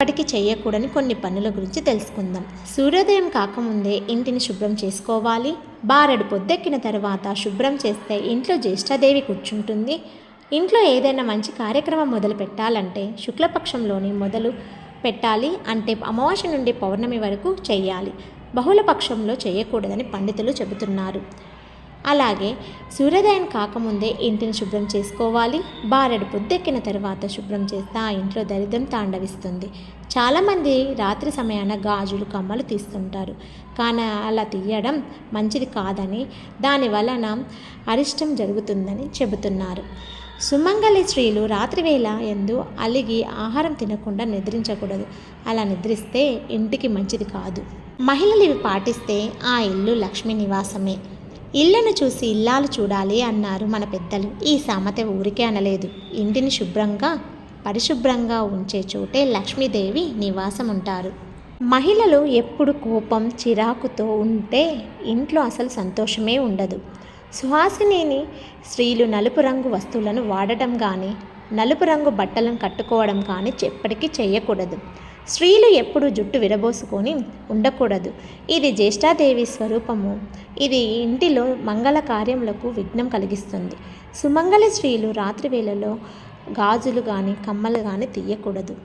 ఇప్పటికీ చేయకూడని కొన్ని పనుల గురించి తెలుసుకుందాం. సూర్యోదయం కాకముందే ఇంటిని శుభ్రం చేసుకోవాలి. బారెడు పొద్దెక్కిన తర్వాత శుభ్రం చేస్తే ఇంట్లో జ్యేష్ఠాదేవి కూర్చుంటుంది. ఇంట్లో ఏదైనా మంచి కార్యక్రమం మొదలు పెట్టాలంటే శుక్లపక్షంలోని మొదలు పెట్టాలి, అంటే అమావాస్య నుండి పౌర్ణమి వరకు చేయాలి. బహుళపక్షంలో చేయకూడదని పండితులు చెబుతున్నారు. అలాగే సూర్యోదయం కాకముందే ఇంటిని శుభ్రం చేసుకోవాలి. బారెడు పొద్దెక్కిన తర్వాత శుభ్రం చేస్తే ఆ ఇంట్లో దరిద్రం తాండవిస్తుంది. చాలామంది రాత్రి సమయాన గాజులు కమ్మలు తీస్తుంటారు, కానీ అలా తీయడం మంచిది కాదని, దాని వలన అరిష్టం జరుగుతుందని చెబుతున్నారు. సుమంగళి స్త్రీలు రాత్రివేళ యందు అలిగి ఆహారం తినకుండా నిద్రించకూడదు. అలా నిద్రిస్తే ఇంటికి మంచిది కాదు. మహిళలు ఇవి పాటిస్తే ఆ ఇల్లు లక్ష్మీ నివాసమే. ఇళ్లను చూసి ఇల్లాలు చూడాలి అన్నారు మన పెద్దలు. ఈ సామెత ఊరికే అనలేదు. ఇంటిని శుభ్రంగా పరిశుభ్రంగా ఉంచే చోటే లక్ష్మీదేవి నివాసం ఉంటారు. మహిళలు ఎప్పుడు కోపం చిరాకుతో ఉంటే ఇంట్లో అసలు సంతోషమే ఉండదు. సుహాసిని స్త్రీలు నలుపు రంగు వస్తువులను వాడటం కానీ, నలుపు రంగు బట్టలను కట్టుకోవడం కానీ ఎప్పటికీ చేయకూడదు. స్త్రీలు ఎప్పుడు జుట్టు విరబోసుకొని ఉండకూడదు. ఇది జ్యేష్ఠాదేవి స్వరూపము. ఇది ఇంటిలో మంగళ కార్యములకు విఘ్నం కలిగిస్తుంది. సుమంగళి స్త్రీలు రాత్రి వేళలో గాజులు కానీ కమ్మలు కానీ తీయకూడదు.